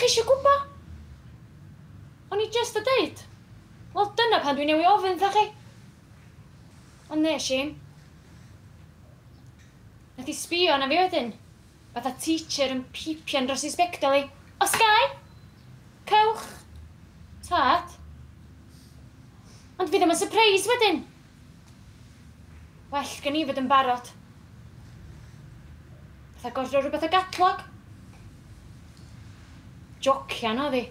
chi eisiau gwybod? O'n i just a deud. Wel, dyna pan dwi'n newi ofyn dda chi. Ond nes i. Nath i sbio na fi wedyn. Fatha teacher yn pipian dros i sbectol i. Osgai? Cewch? Tad? Ond fi ddim yn surprise wedyn. Well, gen i fod yn barod. Fatha gordro rhywbeth o gatlog. Jocian oedd hi.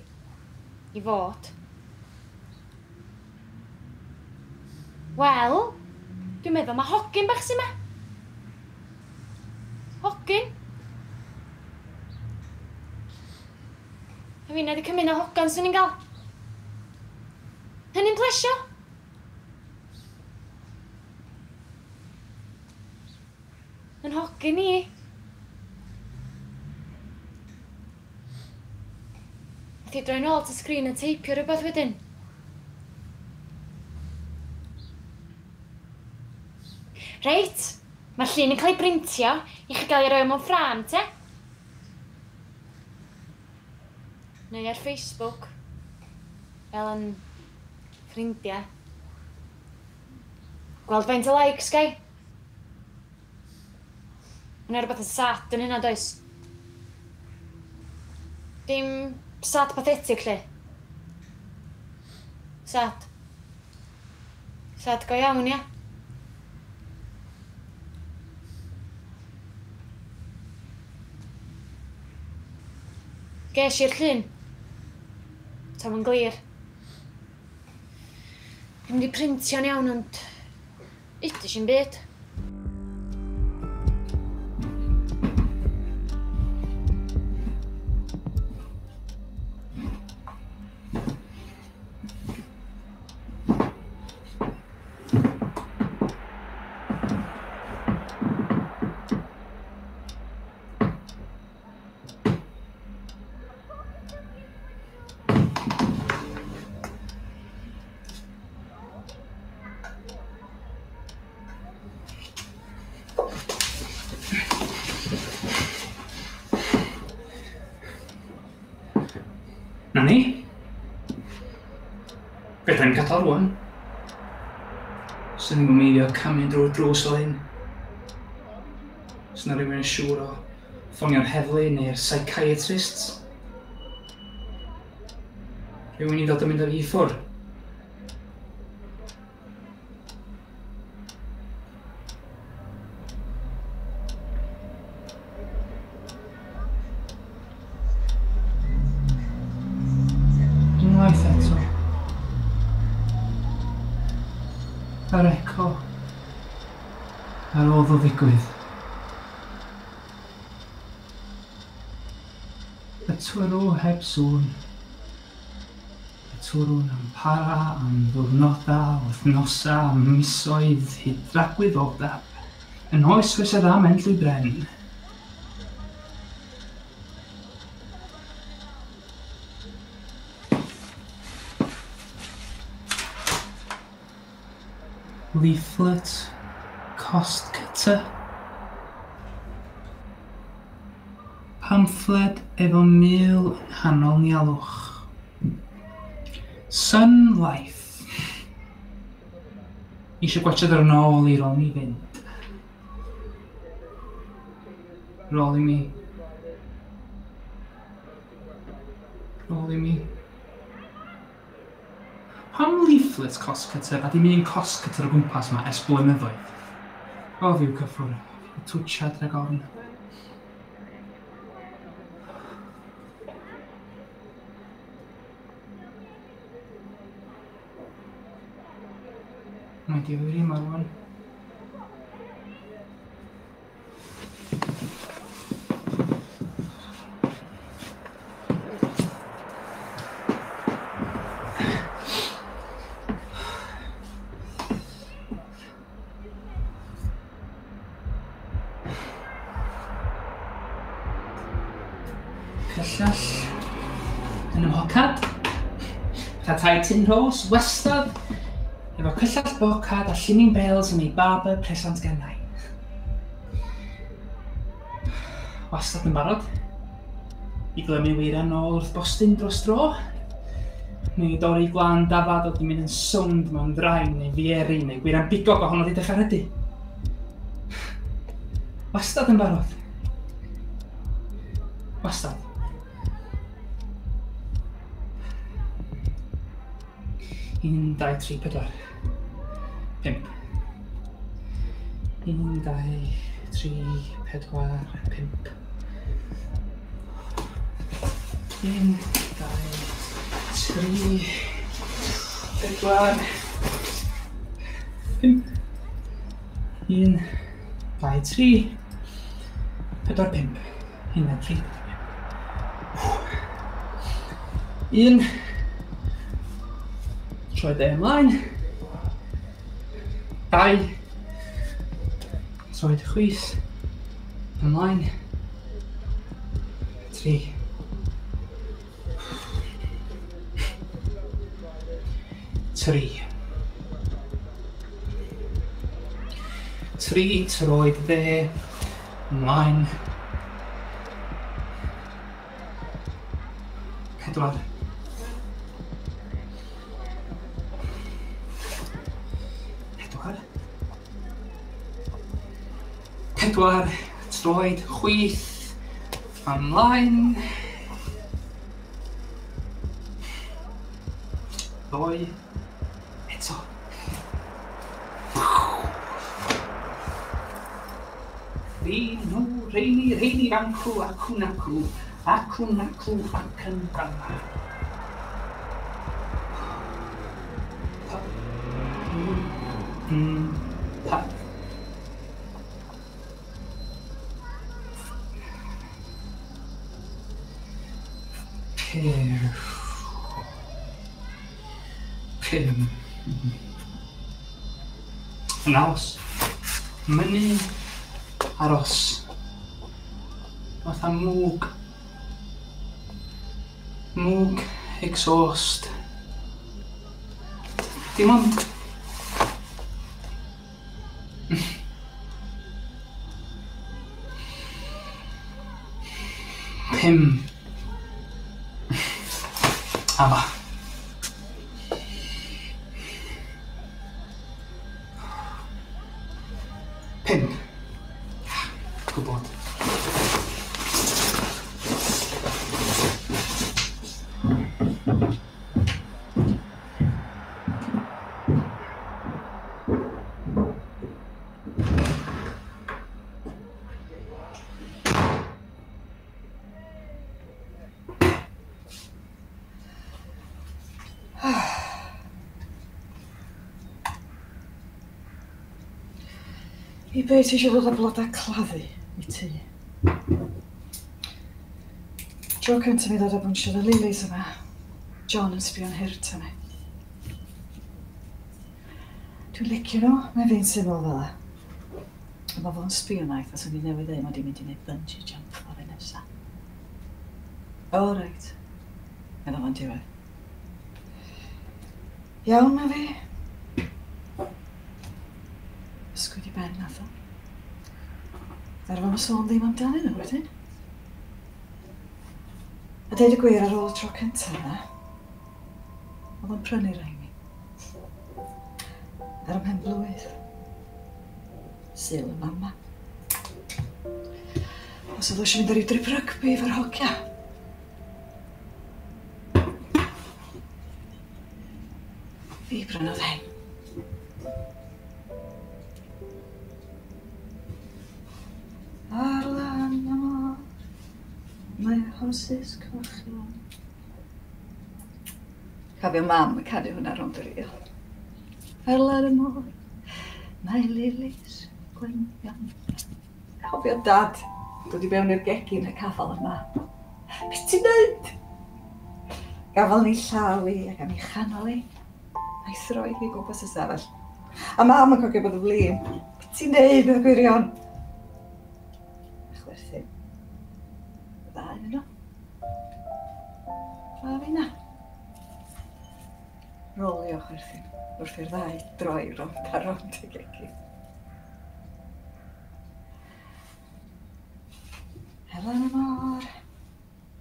I fod. Wel, dwi'n meddwl mae hogyn bach sy'n ma. Hogyn? A fi na di cymryd o hogan sy'n ni'n gael. Hynny'n plesio? Yn hogyn i. Nath i droi'n ôl at y sgrin yn teipio rhywbeth wedyn. Reit, mae'r llun yn cael ei brintio i chi gael ei roi mewn ffram, te? Neu ar Facebook, fel yn ffrindiau. Gweld faint o likes, gai? Yna rhywbeth yn sad yn hynna, does? Dim sad pathetic, lle? Sad. Sad go iawn, ia? Ges i'r llun. Tam yn glir. Dwi'n mynd i printio'n iawn, ond ydych chi'n byd. Na ni? Beth yn gadael rwan? Swn i'n meindio camu drwy'r drws o hyn. Swn rhywun yn siŵr o ffonio'r heddlu neu'r psychiatrists. Rhywun i ddod yn mynd â fi i ffwrdd. Unwaith eto. Yr eco. Ar ôl o ddigwydd. Y twrw heb sŵn. Y twrw'n am para am ddwrnodau, wythnosau, am misoedd, hyd ragwyddodau. Yn oes fysa dda mewn llwy bren. Leaflet, cost cutter. Pamffled efo mil yn hanol nialwch. Sun Life. Eisiau gwachod ar ôl i rôl ni fynd. Rôl i mi. Rôl i mi. Pam leaflet cost cutter a dim un cost cutter o gwmpas yma ers blynyddoedd? O fiw cyffwr, twtsiad rhag ofn. Mae di oeri yma rwan. Cyllall yn ymhocad, tai tin rhos, wastad, efo cyllall bocad a lluning bells yn ei barber presant gennau. Wastad yn barod. I glymu weiran nôl wrth bostyn dros dro. Neu dorri glan dafad oedd di mynd yn sownd mewn draen neu fieri neu gweiran bigog ohono di dechrau. Wastad yn barod. Wastad. Un, dau, tri, pedwar. 5. 1, 2, 3, 4, 5. 1, 2, 3, 4, 5. 1, 2, 3, 4, 5. 1, 2, 3, 1. Troi de ymlaen. 2. Troi dy chwys. Ymlaen. 3. 3. 3. Troi dy de. Ymlaen. 4. 4. Troed chwith ymlaen. 2. Eto. Reini ranku aku naku akan brana. Pa. Pum. Yn aros. Mynnu. Aros. Fatha mwg. Mwg. Exhaust. Dim ond. Pum. Ama. Pum. Gwbod. I be ti eisiau dod â blodau claddu i ti? Tro cyntaf mi ddod â bwnsio o lilies yma. John yn sbio'n hirt yna. Dwi'n licio nhw, mae fi'n syml fel e. A mae fo'n sbio naeth, os o'n i newydd ei mod i'n mynd i wneud bungee jump o'r un nesa. O, reit. Meddwl fo'n diwedd. Iawn, mae fi. Ysgwyd i ben nath o. Arfon y sôn ddim amdanyn nhw wedyn. A deud y gwir ar ôl y tro cyntaf yna, oedd o'n prynu rai mi. Ar ym mhen blwydd. Sil y mama. Os oedd o eisiau mynd ar i drip rygbi efo'r hogia. Fi brynodd hen. Ar lan y môr, mae horses cochion. Cofio mam yn canu hwnna rownd yr eel. Ar lan y môr, mae lilies gwynion. Cofio dad, dod i mewn i'r gegin y cafal yma. Be ti'n neud? Gafal ni llaw i ac am ei chanol i. A'i throi fi gwmpas y stafell. A mam yn cogio bod y flin. Be ti'n neud y gwirion? Chwerthin. Y ddau yno. Fa fi na. Rolio chwerthin. Wrth i'r ddau droi rownd a rownd y gegin. Ar lan y môr,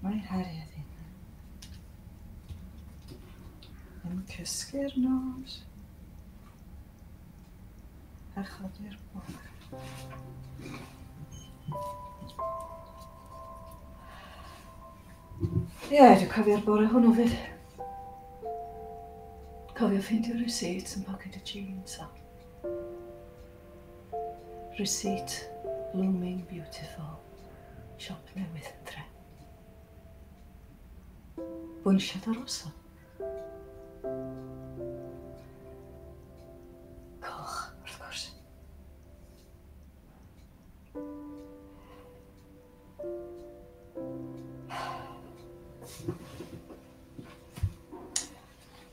mae cariad un. Yn cysgu'r nos. A chodi'r bwch. Ie, dwi'n cofio'r bore hwnnw fyd. Cofio ffeindio receipt yn pocket y jeans o. Receipt, blooming beautiful, siop newydd yn tre. Bwynsiad o'r oso. Coch, wrth gwrs.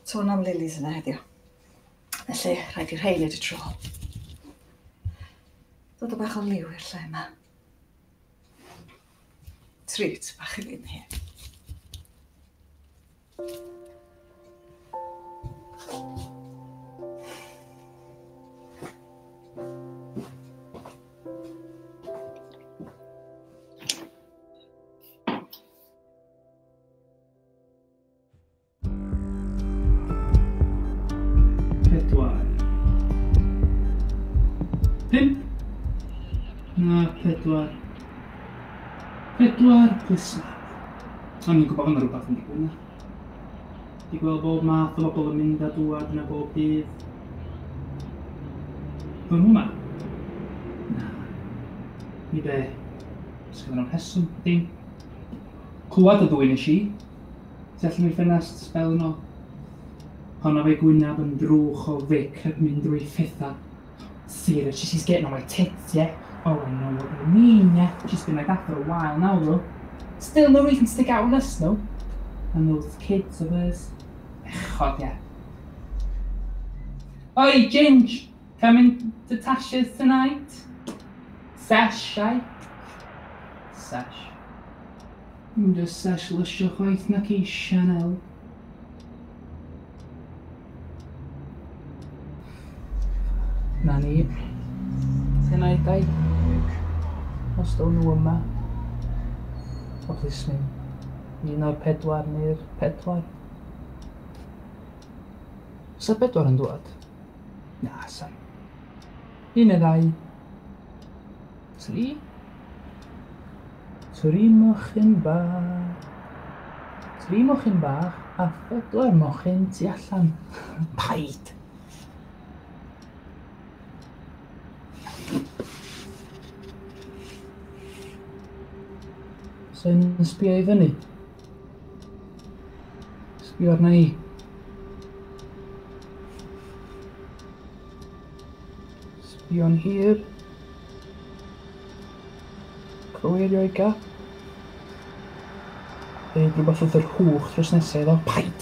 Tôn am lilies yna heddiw. Felly, rhaid i'r rhain wedi tro. Dod o bach o liw i'r lle yma. Treat bach i fi'n hi. Pump? Na, pedwar. Pedwar plismad. O'n i'n gwybod hwnna rhywbeth yn digwydd na. Di gweld bob math o bobl yn mynd a dŵad yna bob dydd. Fy nhw ma? Na. Ni be? Sgynnon nhw'n heswm, dim. Clywad o ddwy nes i. Tu allan i'r ffenast spel yn ôl. Honno fe gwynaf yn drwch o fic ac mynd drwy ffitha. Serious, she's getting on my tits, yeah? Oh, I know what you mean, yeah? She's been like that for a while now, though. Still no reason to stick out on us, no? And those kids of hers. God, yeah. Oi, Ginge! Coming to Tasha's tonight? Sesh, aye? Sesh. Just sesh lysio chwaith na ci Chanel. Na ni. Dyna i dau. Os dawn nhw yma. O plismin. Un o'r pedwar neu'r pedwar. Sa'r bedwar yn dod? Na, sa'n. Un neu ddau. Tri. Tri mochyn bach. Tri mochyn bach a pedwar mochyn tu allan. Paid. Sy'n sbio i fyny. Sbio arna i. Sbio'n hir. Cyweirio i gap. Deud rhywbeth wrth yr hwch dros nesau iddo. Paid!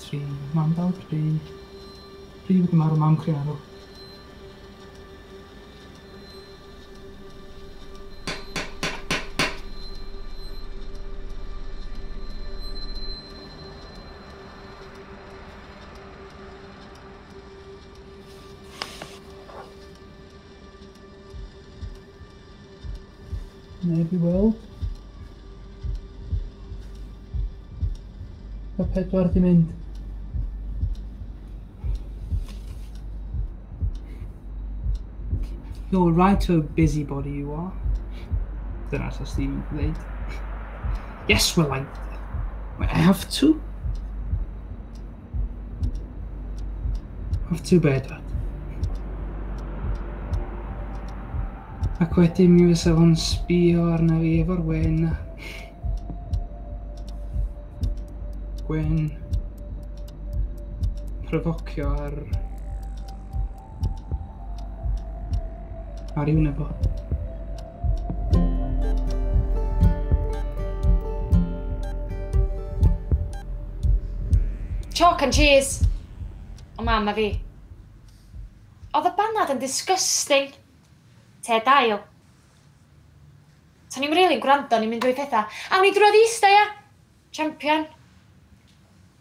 Tri, mam dal pri. Pri wedi marw mam Criaro. Neb i weld. Y pedwar di mynd. You're right to a busybody you are. Dyna sa Stephen dweud. Yes, well, I have to. Have to bedwar. Ac wedyn mi fysa fo'n sbio arna fi efo'r wen. Gwen. Profocio ar un efo. Chalk and cheese. O mam a fi. Oedd y banad yn disgusting. Te dail. To'n ni'n rili'n gwrando, ni'n mynd drwy pethau. Awn ni drwy'r eista, ia? Champion.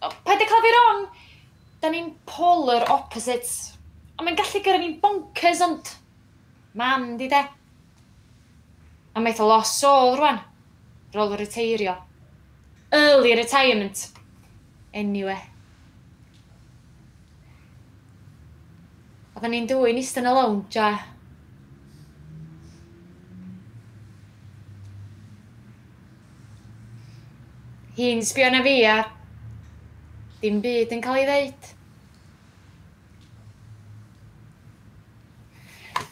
O, paid y cael fi wrong. Da ni'n polar opposites. A mae'n gallu gyrra ni'n bonkers, ond... Mam di de. A maeth o lost soul rwan. Rôl o reteirio. Early retirement. Anyway. Oedden ni'n dwy'n eistedd yn y lounge a... Hi'n sbio na fi a... Dim byd yn cael ei ddeud.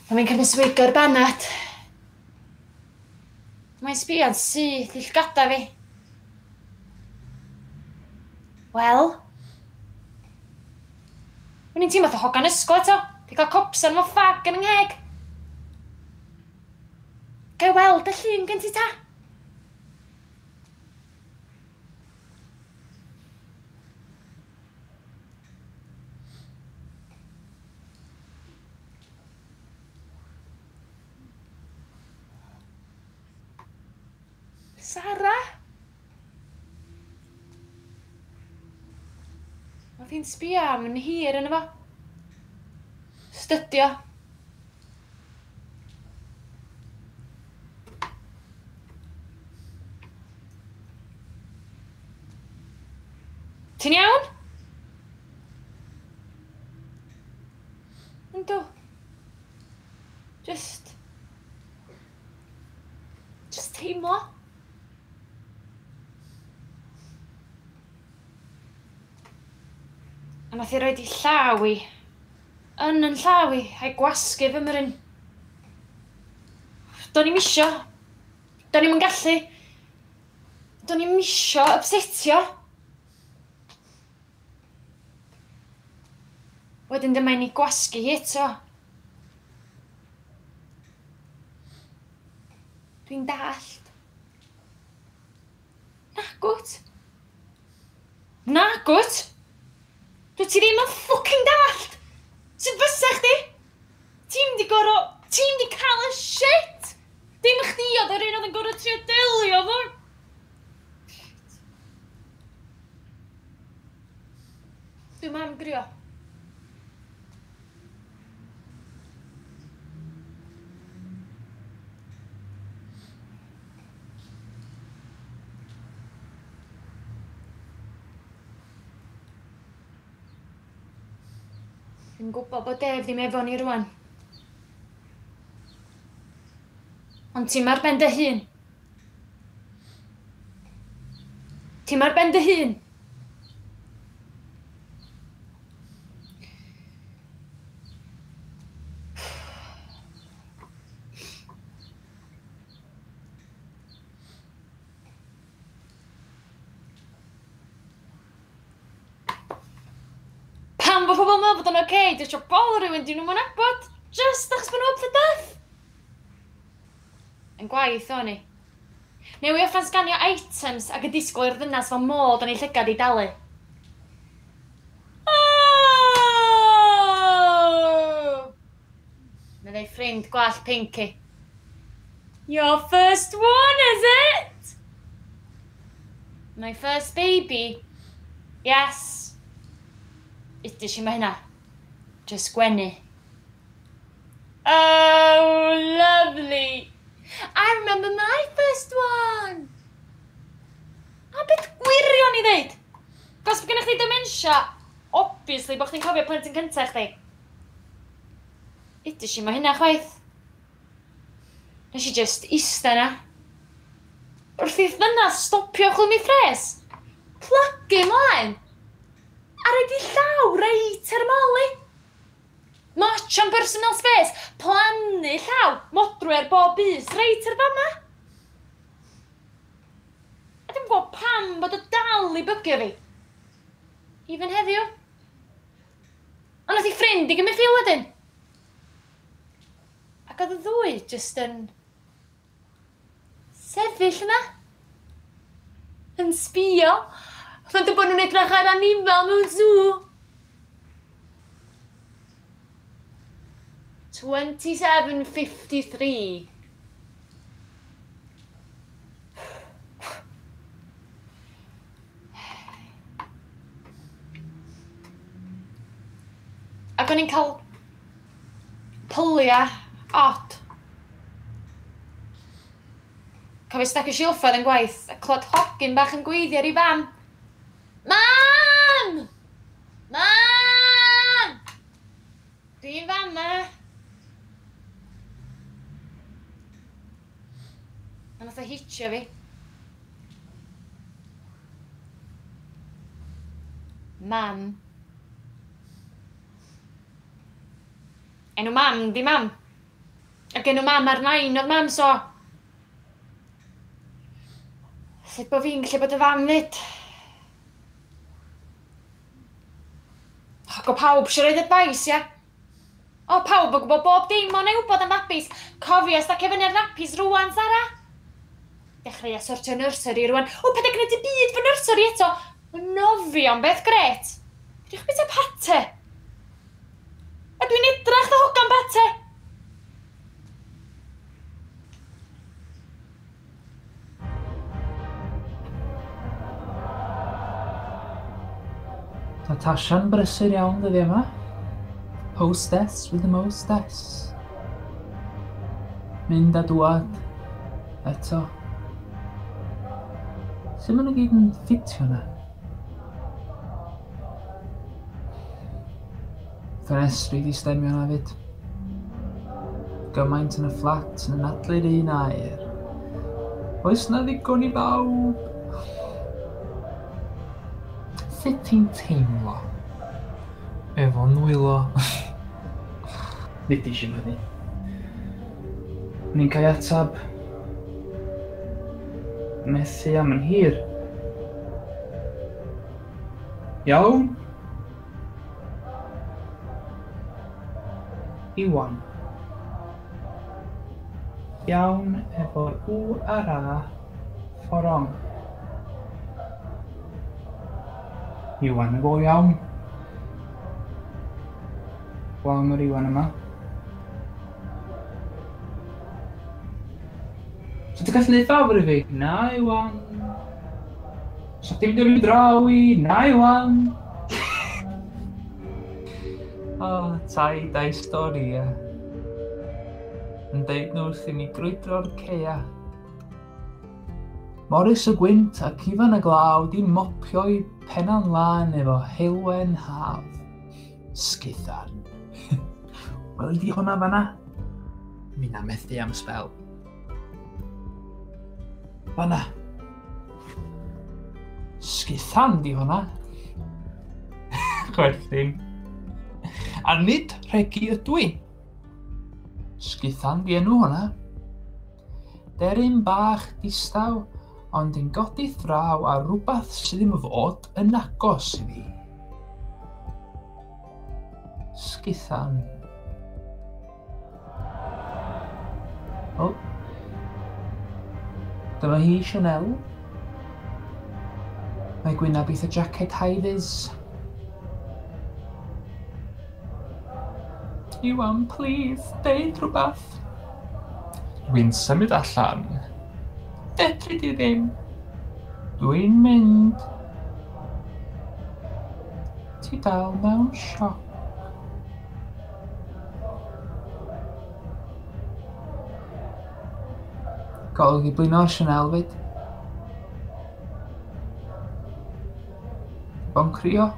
A mae'n cymyswigo'r banad. Mae'n sbio'n syth i llgada fi. Wel... O'n i'n teimlo fatha hogan ysgol eto. Di cael copsan mewn ffag yn yng ngheg. Gai weld y llun gen ti ta? Sara? Oedd hi'n sbio am yn hir yn efo. Stydio. Ti'n iawn? Yndw. Just teimlo. A nath I roed I llaw i. Yn llaw i, a'i gwasgu fy myryn. Do'n i'm isio. Do'n i'm yn gallu. Do'n i'm isio upsetio. Wedyn dyma i gwasgu hi eto. Dwi'n dallt. Nagwt. Nagwt? Dwi ti ddim yn ffwcking dallt. Sut fysa chdi? Ti'm di cael y shit. Dim chdi oedd yr un oedd yn gorau trio delio fo. Dwi'n mam grio. Dwi'n gwybod bod Dave ddim efo ni rwan. Ond ti'n ar ben dy hun. Ti'n ar ben dy hun. Pam bod pobl meddwl bod yn oce, dwi'n siarad bol o rhywun dyn nhw'n abod, just achos bod nhw up for death. Yn gwaith o'n i. Newi off sganio items ac yn disgwyl i'r ddynas fel modd yn ei llygad i dalu. Meddai ffrind gwall Pinky. Your first one, is it? My first baby? Yes. Ydych chi ma hynna? Just gwenu. Oh, lovely. I remember my first one. A beth gwirion i ddeud? Gos bod gennych chi dementia, obviously bod chdi'n cofio plentyn cyntaf chdi. Ydych chi ma hynna chwaith? Nes i just ista na. Wrth i'r ddynas stopio chlwm i ffres. Plygu mlaen. A roed I llaw reit ar moli. Much on personal space. Plannu llaw. Modrwyr bob bus reit ar fama. A dim gwybod pam bod o dal I bygio fi. Even heddiw. Ond oedd I ffrind I gymryd ffil wedyn. Ac oedd y ddwy just yn... sefyll yna. Yn sbio. Ond bod nhw'n edrych ar animal mewn zoo. 27:53. o'n i'n cael pylia od. Cofio stac y silffoedd yn gwaith, a clod hogyn bach yn gweiddi ar ei fam. Mam! Mam! Dwi'n fama. A nath o hitio fi. Mam. Enw mam di mam. Ac enw mam ar nain oedd mam, so... Sut bo fi'n gallu bod y fam fyd? Ac o pawb sy'n roed advice, ia? O, pawb yn gwybod bob dim o'n ei wybod am babis. Cofio, stac efo fyny'r napis rwan, Sara. Dechrau a sortio nursery rwan. O, pa da gwneud y byd fy nursery eto? Yn nofio am beth gret. Rydych beth y pate? A dwi'n edrach dy hogan pate. Natasia'n brysur iawn dyddi yma. Hostess with the mostess. Mynd a dwad. Eto. Sut maen nhw gyd yn ffitio yna? Ffenestri di stemio yna fyd. Gymaint yn y fflat yn adlu'r un air. Oes na ddigon i bawb? Sut ti'n teimlo efo nwylo? Nid eisiau fyddi. Ni'n cael atab methu am yn hir. Iawn? Iwan. Iawn efo w ar a fforong. Iwan yn go iawn. Wawn o'r Iwan yma. So ti'n gallu neud fawr i fi? Na, Iwan. So ti'n mynd i'n draw i? Na, Iwan. O, taid a'i storia. Yn deud nhw wrth i ni grwydro'r ceia. Morris y Gwynt ac Ifan y Glaw di mopio'i penna'n lan efo heilwen haf. Sgithan. Wel di hwnna fanna? Mi na methu am sbel. Fanna. Sgithan di hwnna. Chwerthin. A nid rhegi ydw i. Sgithan di enw hwnna. Deryn bach distaw, ond yn godi thraw a rhywbeth sydd ddim fod yn agos i fi. Sgithan. O. Dyma hi Chanel. Mae gwynab eitha jacket high-vis. Iwan, please, deud rhywbeth. Dwi'n symud allan. Fedri di ddim. Dwi'n mynd. Ti dal mewn sioc. Golwg i blino Chanel fyd. Bo'n crio.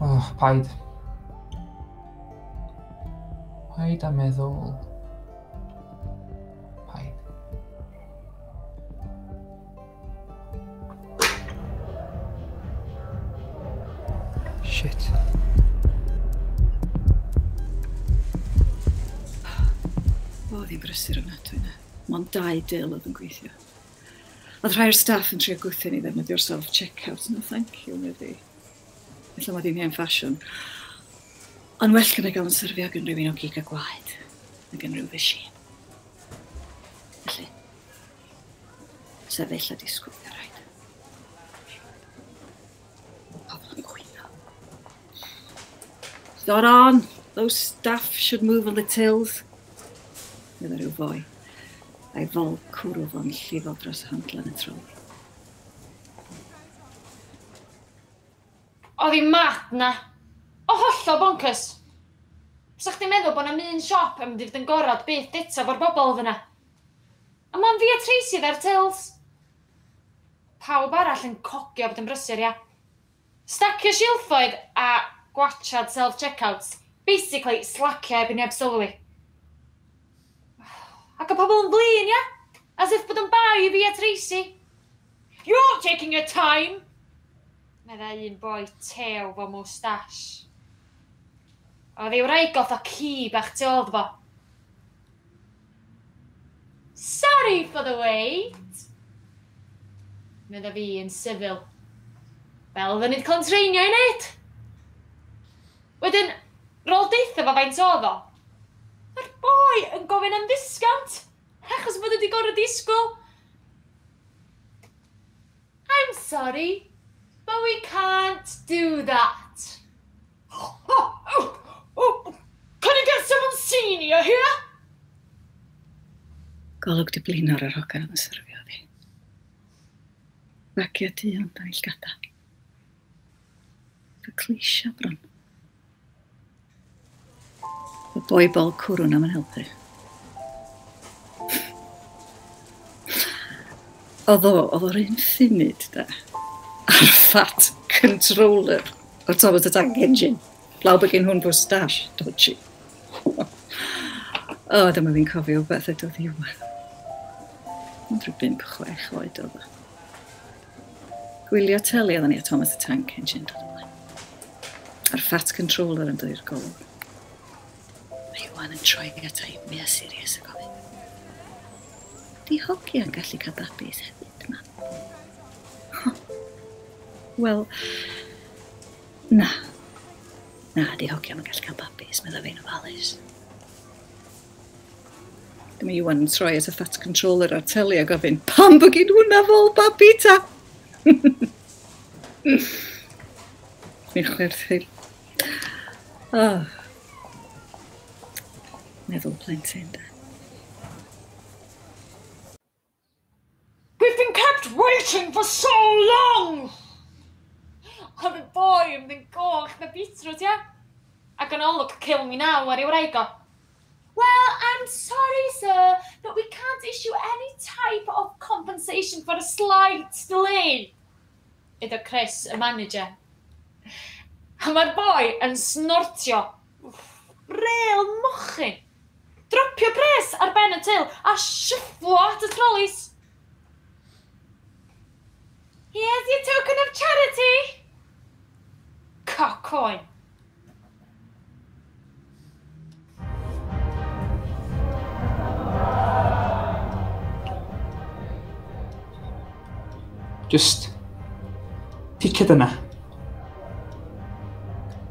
Oh, paid. Paid a meddwl. Paid. Shit. Oedd hi'n brysur yna, dwi'n Mond 2 dil oedd yn gweithio. Oedd rhai o'r staff yn trio gwthio ni ddefnyddio'r self-checkout. No, thank you, meddi. Felly mae ddim hen ffasiwn. Ond well gyda gael yn syrfio gan rhywun o gig a gwaed, ac yn rhyw fysi. Felly, sefyll a disgwyl i'r rhaid. Pobl yn gwyno. Got on, those staff should move on the tills. Bydd rhyw foi, a'i fol cwrw fo'n llifo dros y handlen y troli. Oedd hi mad na. O hollol bonkers. Sa'ch chdi'n meddwl bod 'na'm un siop yn mynd i fod yn gorod byth eto fo'r bobl oedd yna. A ma'n fi a Tracy dda'r tills. Pawb arall yn cogio bod yn brysur, ia. Stacio shilffoedd a gwachad self-checkouts. Basically, slacio ebyn neb sylwi. Ac o pobl yn blin, ia? As if bod yn bai fi a Tracy. You're taking your time! Medda un boi tew fo moustache. Oedd i'w rai goth o ci bach tu ôl fo. Sorry for the wait. Medda fi yn sifil. Fel fy nid cael treinio i wneud. Wedyn, rôl deitha fo faint oedd o. Mae'r boi yn gofyn am disgount. Achos bod wedi gorau disgwyl. I'm sorry, but we can't do that. Can I get someone senior here? Golwg di blin ar yr hogan yn syrfio fi. Bagia di ond ail gada. Fy clisio bron. Y boi bol cwrwn am yn helpu. Oedd o'r un thimid da. A'r fat controller o top of the tank engine. Blaw bod gen hwn moustache, dodgy. O, dyma fi'n cofio beth ydw ddiwan. Ond rhyw 5-6 oed oedd o. Gwylio teli oedden ni o Thomas the Tank Engine dod ymlaen. A'r fat controller yn dod i'r golwg. Mae Iwan yn troi ata i mea serious o gofyn. Di hogi yn gallu cael babis hefyd, ma? Wel, na. Na, di hogi yn gallu cael babis, medda fi'n ofalus. Dyma Iwan yn troi at y fat controller ar teli a gofyn, pam bod gyn hwnna fol babi ta? Mi'n chwerthin. Meddwl plentyn, da. We've been kept waiting for so long! Oedd y boi yn mynd goch na beetroot, ia? Ac yn olwg kill me now ar i'w wraig o. Well, I'm sorry, sir, but we can't issue any type of compensation for a slight delay. Iddo Chris, y manager. A mae'r boi yn snortio. Rêl mochyn. Dropio pres ar ben y til a shufflo at y trolleys. Here's your token of charity. Cockcoin. Just piced yna.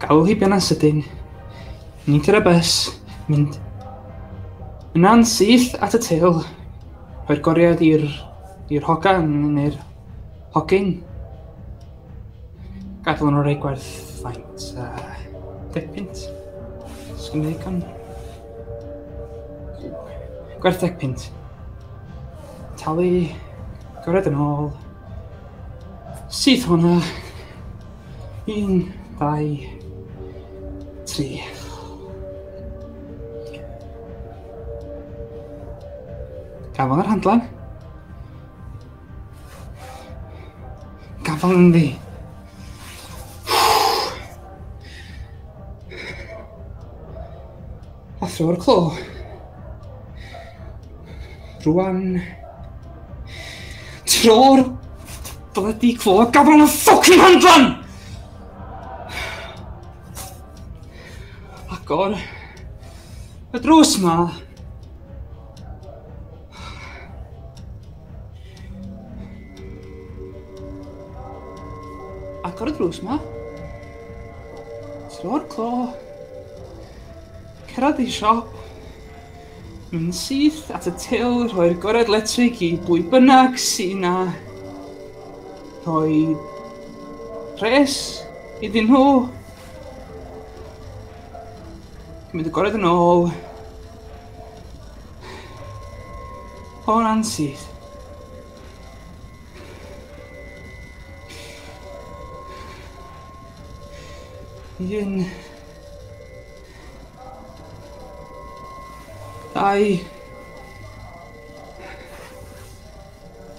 Gael hi bian sydyn. Ni'n cyda bus, mynd yna'n syth at y til. Rhoi'r goriad i'r hogan neu'r hogyn. Gadael nhw'n rhoi gwerth faint 10 pint. Sgyn i ddigon. Gwerth 10 pint. Talu goriad yn ôl. Syth hwnna. 1, 2, 3. Gafon yr handlan. Gafon yn ddi. A thro'r clo. Rwan. Tro'r bloody clo. Gafon y ffocin handlan! Agor y drws ma. Agor y drws ma. Tro'r clo. Cerad i siop. Mynd syth at y til, rhoi'r gored letrig i bwy bynnag sy'n na. Rhoi pres iddyn nhw. Mynd y gored yn ôl. Hwna'n syth. 1, 2,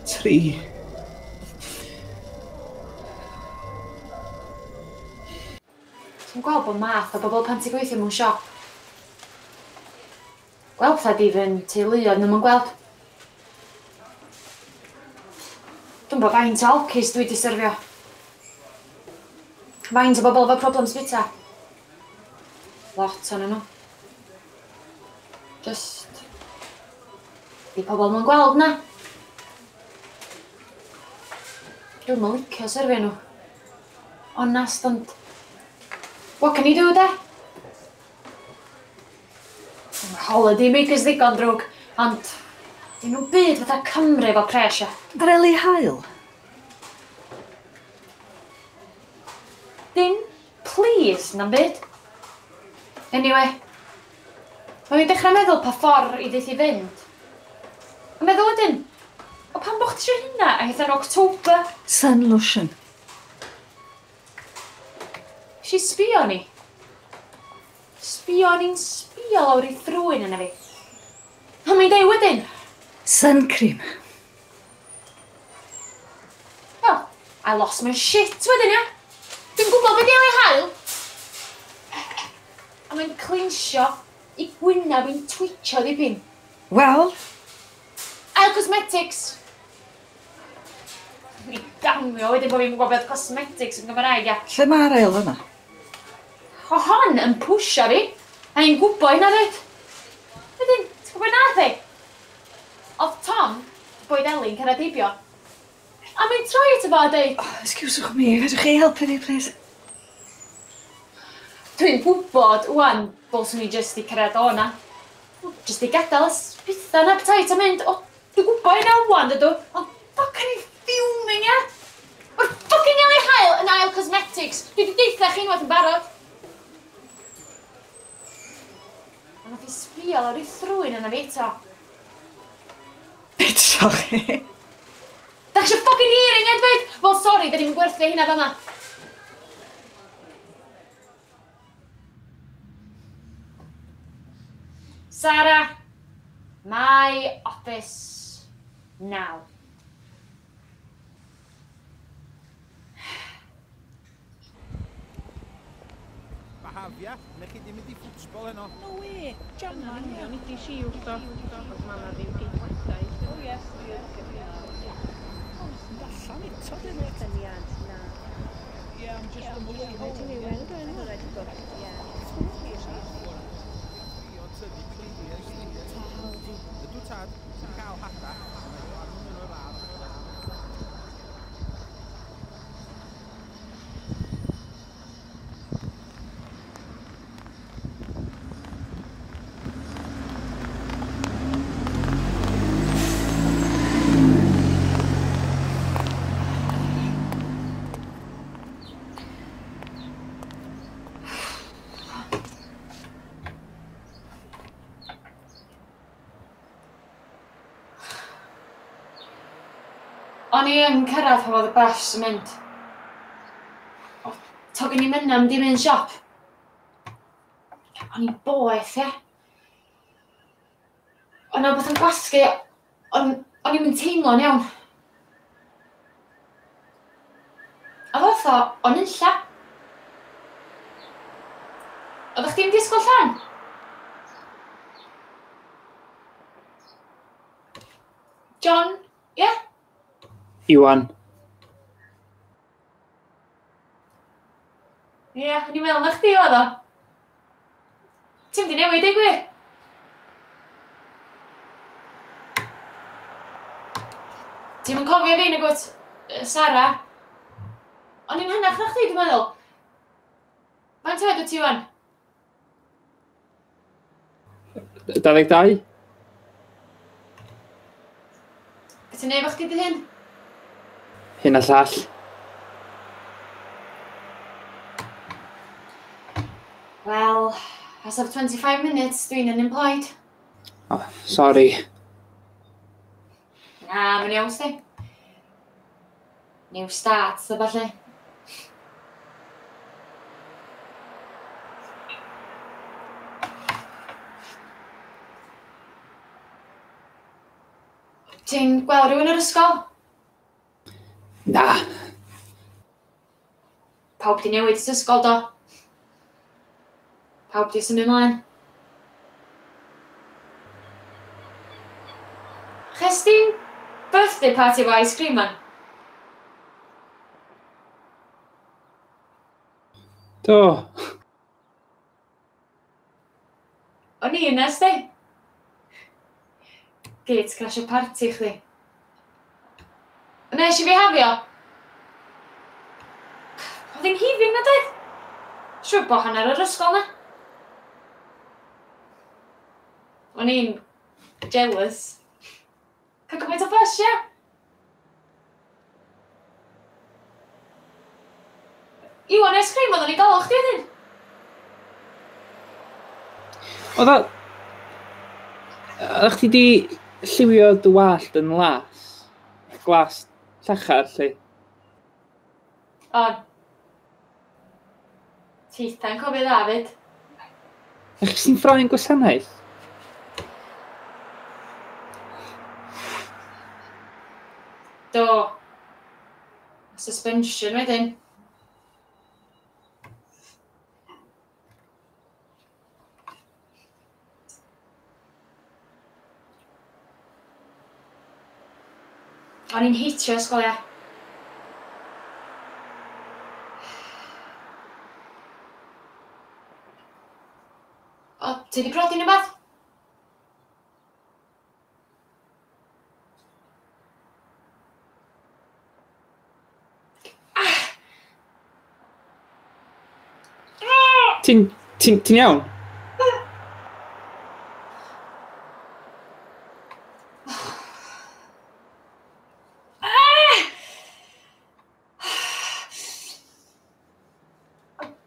3. Ti'n gweld bod math o bobl pan ti'n gweithio mewn siop? Gweld pethau difyn teuluoedd nhw'n gweld. Dwi'n bod faint o alcis dwi wedi syrfio. Faint o bobl efo problems bita. Lot o'n nhw. Just... di pobl nhw'n gweld na. Dwi'n yn licio syrfio nhw. Honest, ond... What can you do, de? Holiday makers ddigon drwg, ond... Dyn nhw'n byd fatha Cymru efo pres ia. Ar Eli Hael? Dim, please, na'n byd. Anyway, mae'n i'n dechrau meddwl pa ffordd i ddeithi fynd. A meddwl wedyn, o pan bo'ch ti eisiau hynna a hitha'n October? Sun lotion. Si sbio ni. Sbio ni'n sbio lawr i thrwyn yna fi. A mae'n dweud wedyn. Sun cream. Oh, I lost my shit wedyn ia. Dwi'n gwybod beth Eli Hael. A mae'n cleinsio i gwynaf i'n twitio ddipyn. Wel? Ail Cosmetics. Ni damio wedyn bod fi'n gwybod beth cosmetics yn Gymraeg ia. Lle mae'r ail yna? O hon yn pwysio fi, a i'n gwybod hynna dweud. Wedyn, ti'n gwybod nath i? Oedd Tom, boed Eli'n cyrraedd heibio. A mae'n troi at y fo a dweud, Oh, excusewch mi, fedrwch chi helpu fi, please? dwi'n gwybod, wan, dylswn ni jyst i cyrraedd o'na. Jyst i gadael y spitha'n appetite a mynd, o, dwi'n gwybod hynna wan, dydw. Ond, fucking fuming, ia? Mae'r fucking Eli Hael yn ail cosmetics. Dwi wedi deitha chi unwaith yn barod. A nath i sbio lawr i thrwyn yna fi eto. Eto chi? Da chi eisiau ffocin hearing, Edward? Wel, sori, da ni'n gwerthu hynna fama. Sarah, my office now. Bahafia, neu chi ddim wedi ffwtsbol heno. No way, John man, nid i si wrtho, os mae yna ddim geidwadau. O yes, allan eto dyn nhw. Dyniad, na. Ie, am just am y way home. Ti'n ei weld o'n hwnna wedi bod, ie. Ydw tad, ti'n cael hada. O'n i yn cyrraedd pan oedd y bus yn mynd. O, togyn i mynd am di mynd siop. O'n i'n boeth, ie. O'n beth yn gwasgu, o'n i'n mynd teimlo'n iawn. A ddoth o, o'n unlla. Oeddech chdi'n disgwyl llan? John, ie? Yeah? Iwan. Ie, o'n i'n meddwl na chdi oedd o. Ti'n di newid ei gwir? Ti'n yn cofio fi nag wyt, Sarah? O'n i'n hynach na chdi, dwi'n meddwl. Faint oed wyt ti wan? 22? Beth ti'n neud fo chdi dy hyn? Hyn a llall. Well, as of 25 minutes, dwi'n unemployed. Oh, sorry. Na, mae'n iawn sti. New start, so falle. Ti'n gweld rhywun yr ysgol? Na. Pawb di newid at ysgol do. Pawb di symud ymlaen. Ches di'n birthday party efo ice cream man? Do. O'n i yna, sti? Gyd crasio party chdi. Nes i fi hafio? Oedd hi'n hifin na dweud? Siwr bo hanner yr ysgol na. O'n i'n jealous. Cael gymaint o bus, ia? Iwan ice cream oedden ni gael chdi wedyn. Oeddech chi di lliwio dy wallt yn glas llachar, lle? On. Teitha'n cofio dda, fyd. Ech chi'n ffroen gwasanaeth? Do. Suspension wedyn. O'n i'n heitio ysgol, ia. O, ti di prodi neu beth? Ti'n iawn?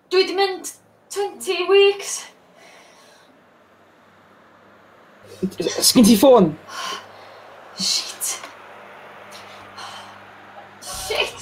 Dwi di mynd 20 weeks. Sgyn ti ffôn? Shit. Shit.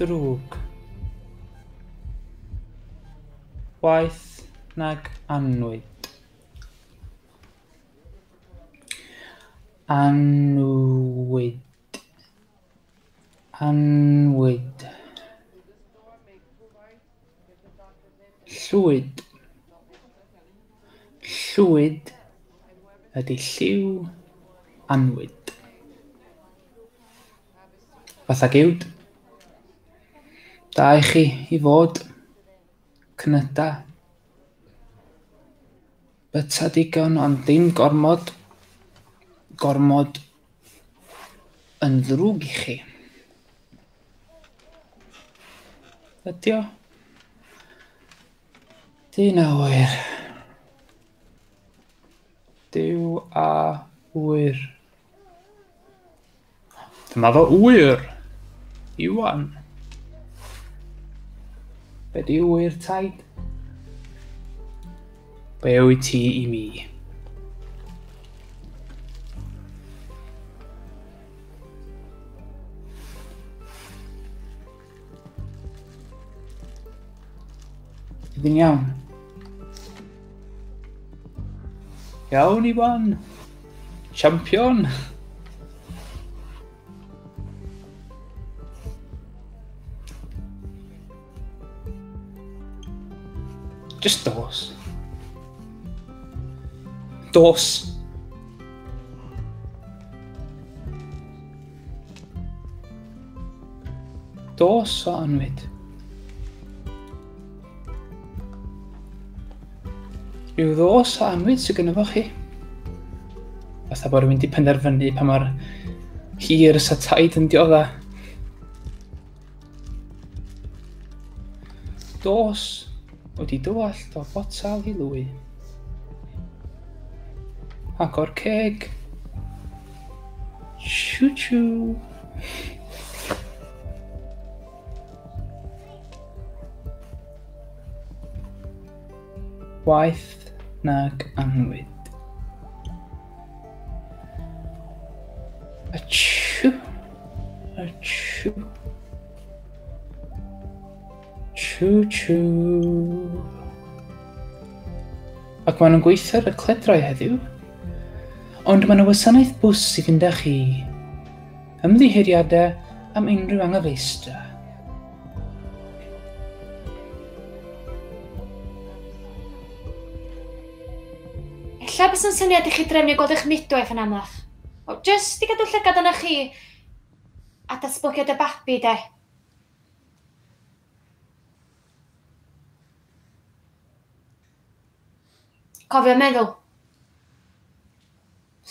Drwg. Waith nag annwyd. Annwyd. Annwyd. Llwyd. Llwyd ydy lliw annwyd. Fatha giwd. Da i chi i fod cnyda. Byta digon ond dim gormod yn ddrwg i chi. Ydi o? Dyna wyr. Dyw a wyr. Dyma fo wyr. Iwan. Be di wyr taid? Be wyt ti i mi? Ydyn iawn? Iawn, Iwan? Champion? Just dos. Dos. Dos o annwyd. Rhyw dos o annwyd sydd gyda fo chi. Fatha bod rwy'n mynd i penderfynu pa mor hir sa taid yn diodda. Dos wedi dywallt o botal i lwy. Ac o'r ceg Choo choo. Waith nag anwyd. Achoo. Achoo. Choo choo. Ac maen nhw'n gweithio ar y cledrau heddiw. Ond mae yna wasanaeth bws i fynd â chi. Ymddiheuriadau am unrhyw anghyfeistra. Ella bys yn syniad i chi drefnu gweld eich midwaith yn amlach. O, jyst i gadw llygad yna chi a datblygiad y babi, de. Cofio meddwl.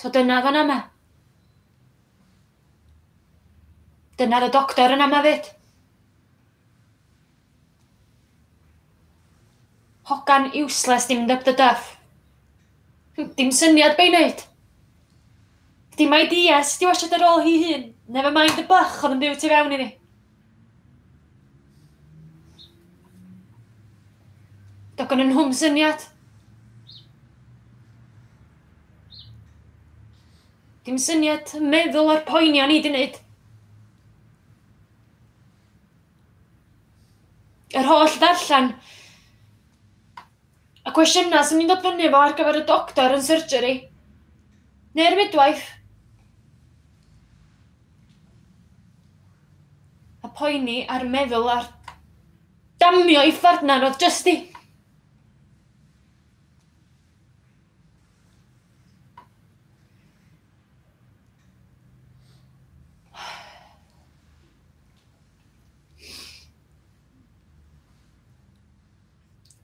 So dyna fan yma. Dyna'r y doctor yn yma fyd. Hogan useless dim up the duff. Dim syniad be'i wneud. Dim ideas di wasiad ar ôl hi hun. Never mind y bych oedd yn byw tu fewn i ni. Dogon yn hwm syniad. Dim syniad meddwl ar poenio ni di wneud. Yr holl ddarllen. A cwestiynau sy'n ni'n dod fyny fo ar gyfer y doctor yn surgery. Neu'r midwife. A poeni ar meddwl ar damio i ffartnar oedd just i.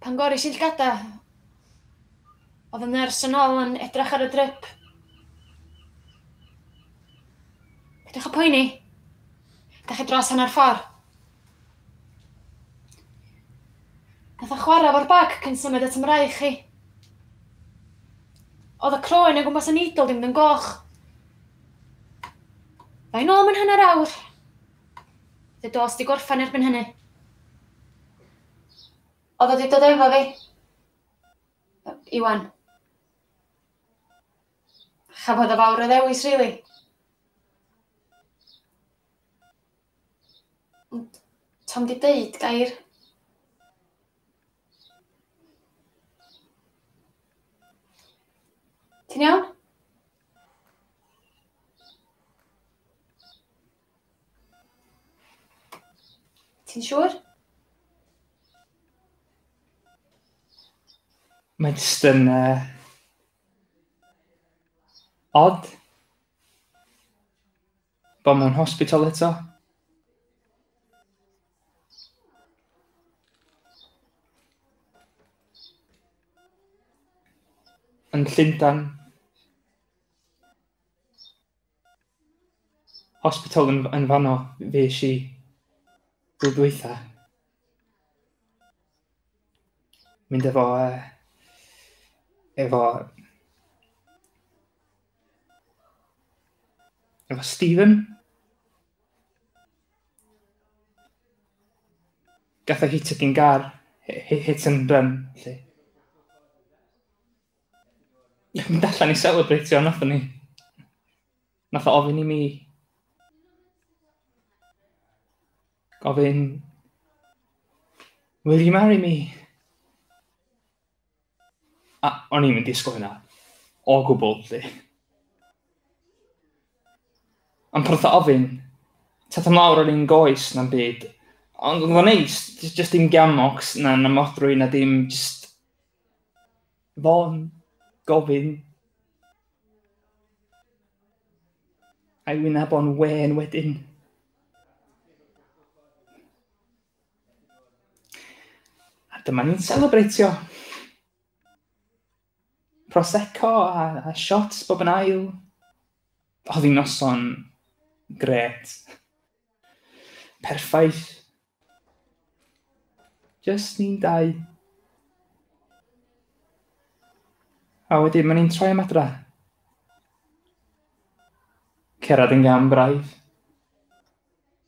Pan gori sy'n llgada, oedd y nyrs yn ôl yn edrych ar y drip. Pidwch o poeni. Da chi dros hanner ffordd. Nath o chwarae fo'r bag cyn symud at ymrae chi. Oedd y croen o gwmpas y needle dim yn goch. Fain ôl mewn hanner awr. Dy dos di gorffan erbyn hynny. Oedd o di dod efo fi. Iwan. Chafodd o fawr o ddewis, rili. Ond Tom di deud gair. Ti'n iawn? Ti'n siŵr? Mae jyst yn odd bod mewn hospital eto. Yn Llundain. Hospital yn fanno fes i blwyddyn dwytha. Mynd efo Stephen. Gath o hit yn gar, hit and run, lle. Mynd allan i celebratio, nath o ofyn i mi. Gofyn, will you marry me? A o'n i'n mynd i disgwyl hynna. O gwbl, lle. Ond pan nath o ofyn, tath ymlawr o'r un goes na'n byd. Ond oedd o'n neis, just dim gamox na'n amodrwy na dim just fo'n gofyn. A'i wyneb o'n wen wedyn. A dyma ni'n celebratio. Prosecco a shots bob yn ail. Oedd hi'n noson gret. Perffaith. Just ni'n dau. A wedyn, ma'n ni'n troi am adra. Cerad yn gam braidd.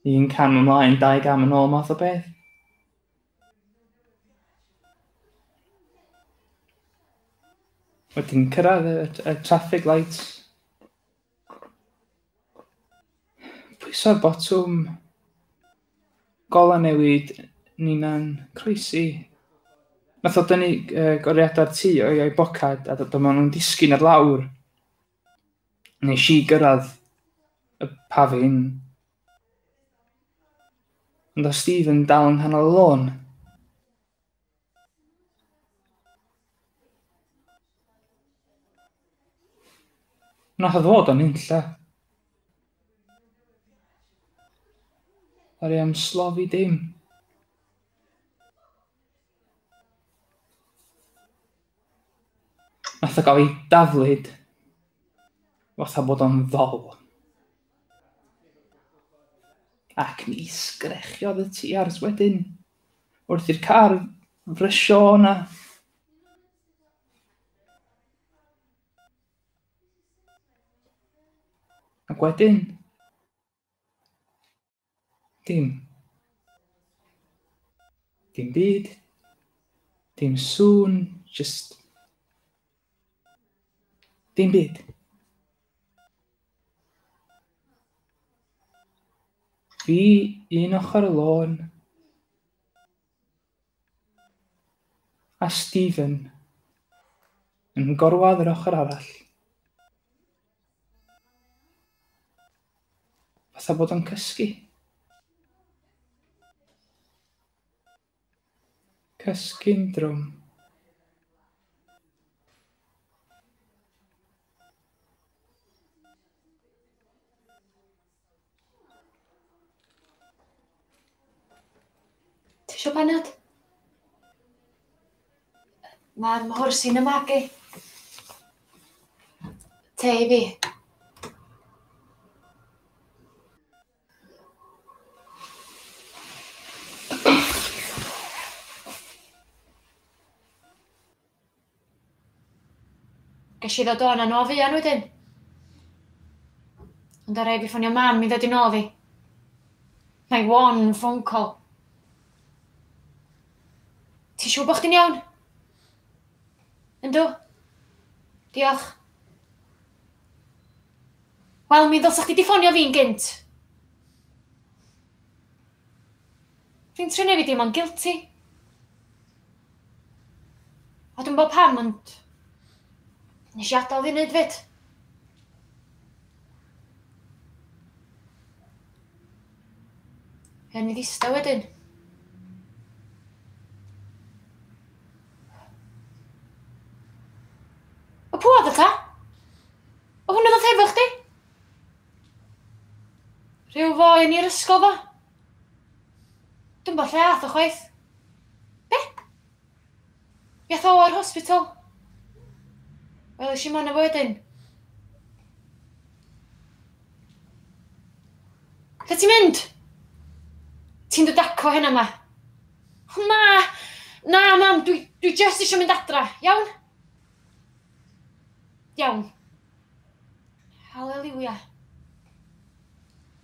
1 cam ymlaen, 2 gam yn ôl math o beth. Wedyn cyrraedd y traffic lights. Pwyso'r botwm. Gola newid, Nina'n croesi. Nath o dynnu goriadau'r tŷ o'i bocad a dyma nhw'n disgyn ar lawr. Nes i gyrraedd y pafin. Ond o Stephen dal yng nghanol y lôn. Nath o ddod o'n unlla. Ar ei am slofi dim. Nath o gael ei daflid. Fatha bod o'n ddol. Ac ni sgrechiodd y tu ars wedyn. Wrth i'r car frysio o'na. Ac wedyn, dim byd, dim sŵn, just dim byd. Fi un ochr y lôn, a Stephen yn gorwedd yr ochr arall. Fatha bod o'n cysgu. Cysgu'n drwm. Ti isio panad? Mae'r mhwrsi'n y magu. Te i fi. Ges i ddod o'n o fuan wedyn. Ond ar ei fi ffonio mam i ddod i nôl fi. My one phone call. Ti siŵr bod chdi'n iawn? Yndw? Diolch. Wel, mi ddylsach chdi di ffonio fi'n gynt. Fi'n trio neu fi dim ond guilty. A dwi'n bod pam, ond nes i adael fi wneud fyd. Yn i ddista wedyn. O pwy oedd y ta? O hwnnw ddod efo chdi? Rhyw foi yn i'r ysgol fo? Dwi'n bod lle ath o chwaith. Be? Iath o o'r hospital. Wel, eisiau man efo wedyn. Lle ti'n mynd? Ti'n dod aco hynna ma? Na, mam, dwi just eisiau mynd adra, iawn? Iawn. Haleluia.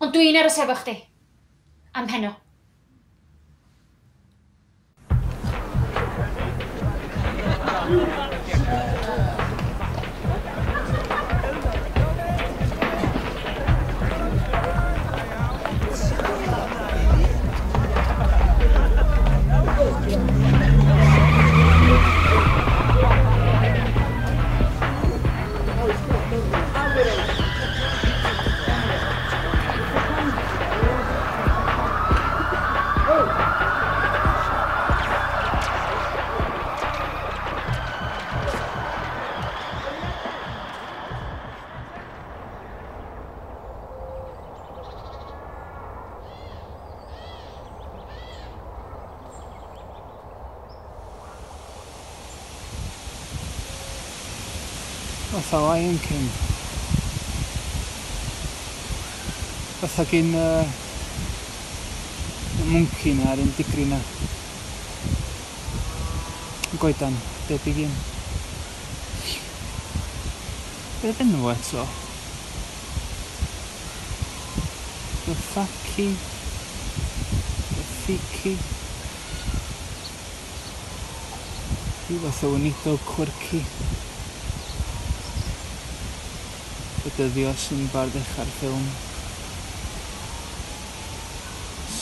Ond dwi'n aros efo chdi. Am heno. Fatha Lion King. Fatha gyn y mwnci na ar un digri na. Goedan, debyg un. Beth enw eto? The Faki. The Fiki. I fath o weinidog quirky. Y dyddio sy'n bardd eich ar ffilm.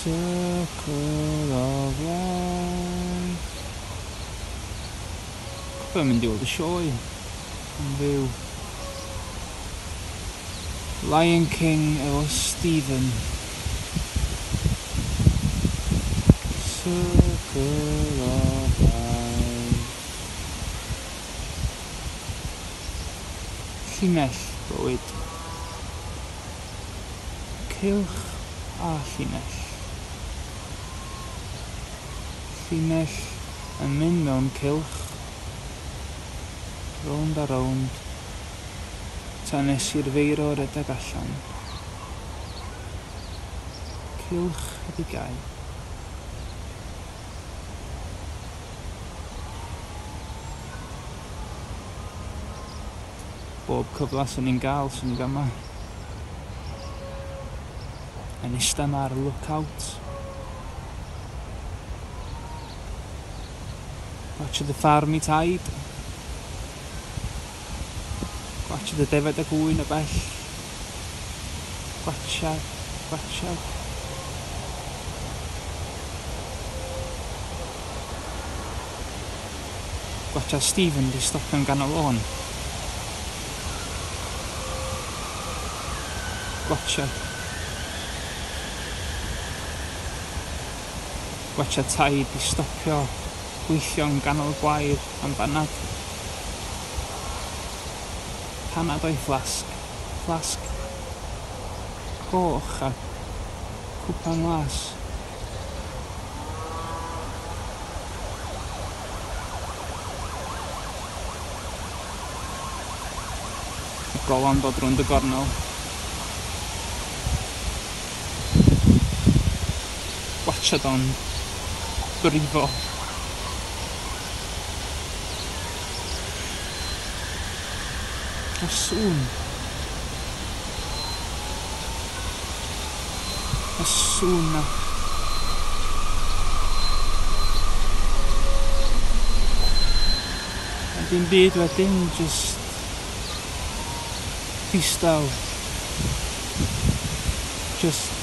Circle of Life. Cofio mynd i weld y sioe yn fyw. Lion King efo Stephen. Circle of Life. Llinell bywyd. Cylch a llinell. Llinell yn mynd mewn cylch, rownd a rownd, tan nes i'r feiro redeg allan. Cylch ydi gau. Bob cyfle sy'n ni'n gael sy'n ni'n gama. Yn eistedd ar lookout. Gwatcha the ffarm I taid. Gwatcha the defed y gwyn y bell. Gwatcha. Gwatcha Stephen di stopio'n ganol lôn. Gwatcha. Gwatcha taid di stopio gweithio'n ganol gwair am banad. Panad o'i fflasg. Fflasg goch a cwpan las. Y golan dod rownd y gornel. Watcha do'n brifo. A sŵn. A sŵn na. A dim byd wedyn, just distaw. Just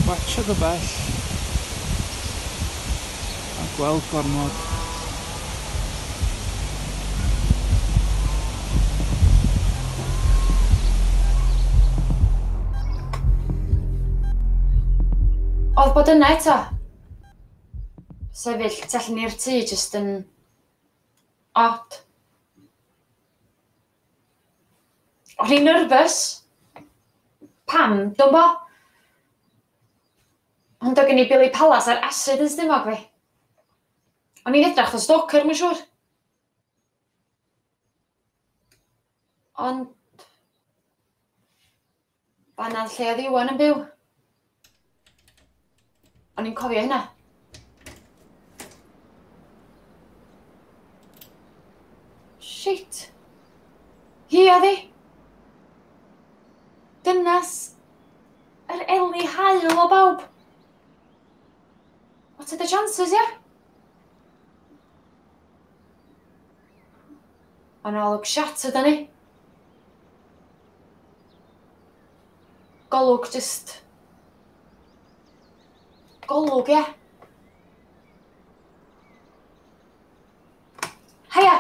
watcha the bell a gweld gormod. Oedd bod yna eto. Sefyll tu allan i'r tŷ jyst yn odd. O'n i'n nervous. Pam, dwi'n bo? Ond o gen I Billy Palas ar acid yn stumog fi. O'n i'n edrach o stalker, mae'n siŵr. Ond fan'na lle oedd Iwan yn byw. O'n i'n cofio hynna. Shit. Hi oedd hi. Dynas yr Eli hael o bawb. What are the chances, yeah? O'n olwg shattered yn ni. Golwg just... Golwg, ie. Heia!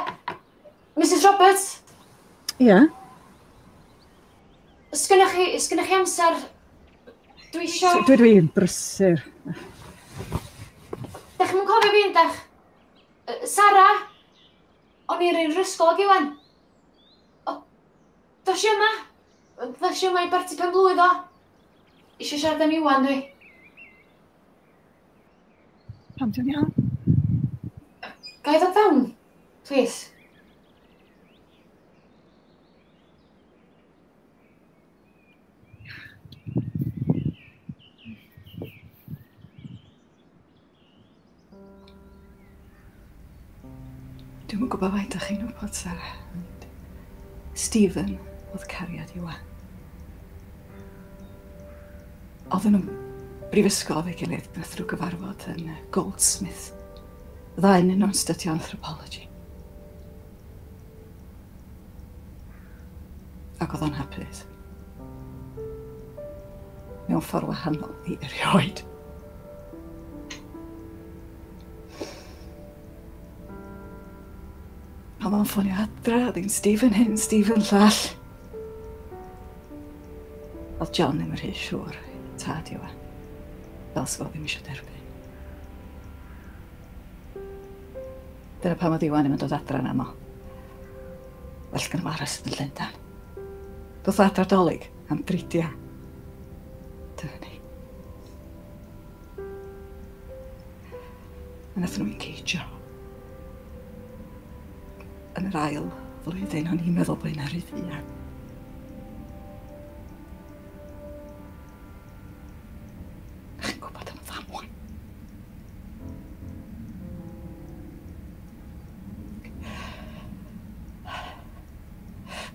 Mrs Roberts? Ie? Sgynnoch chi amser... Dwi isio... Dwi'n brysur. Dach chi'n cofio fi, ydach? Sara? O'n i'r un ysgol ag Iwan. Dos i yma? Dos i yma I barti pen blwydd o? Isio siarad am Iwan, dwi. Pam ti'n iawn? Ga I ddod fewn, please? Dwi'm yn gwybod faint o'ch chi'n wybod, Sara. Stephen oedd cariad Iwan. Oedden nhw'n brifysgol efo'i gilydd, nath nhw gyfarfod yn Goldsmith. Ddau yn nhw'n studio anthropology. Ac oedd o'n hapus. Mewn ffordd wahanol i erioed. Oedd o'n ffonio adra, ddim Stephen hyn, Stephen llall. Oedd John ddim yn rhy siŵr, tad Iwan. Fel sef o ddim eisiau derbyn. Dyna pam oedd Iwan ddim yn dod adra yn aml. Well gan am aros yn Llundain. Doedd adra dolyg am 30. Dyna ni. A nath nhw'n ceidio. Yn yr ail flwyddyn, o'n i'n meddwl bod hi'n arwyddian. Chi'n gwybod am ddamwain.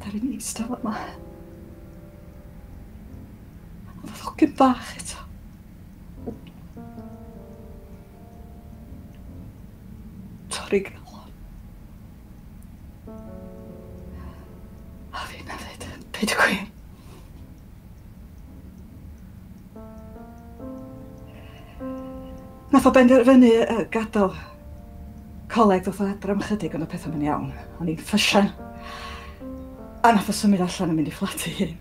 Dar i'n eistedd yma. Oedd hogyn bach eto. Torri galon. A fi'n hefyd, byd y gwir. Nath o benderfynu gadael coleg ddoth o adra am chydig ond o pethau yn iawn. O'n i'n ffysian. A nath o symud allan yn mynd i fflat ei hun.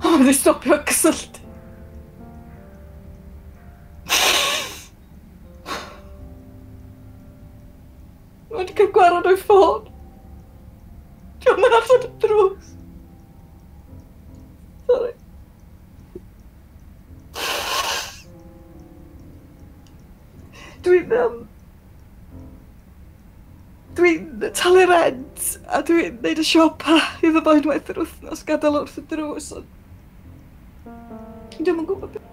O, wedi stopio cysylltu. Mae wedi cael gwared o'i ffôn. Diolch yn allan y drws. Sorry. Dwi'n talu rent a dwi'n neud y siopa iddo fo unwaith yr wythnos gadael wrth y drws. Dwi'n yn gwybod beth.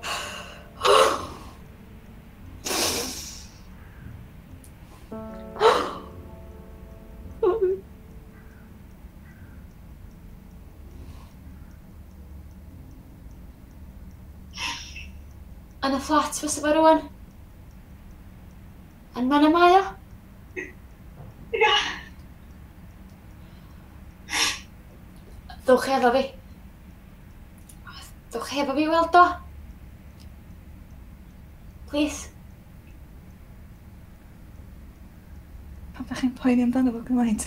Yn y fflat fysa fo rwan? Yn man y mae o? Ia. Ddwch efo fi. Ddwch efo fi weld o. Please. Pam da chi'n poeni amdano fo gymaint?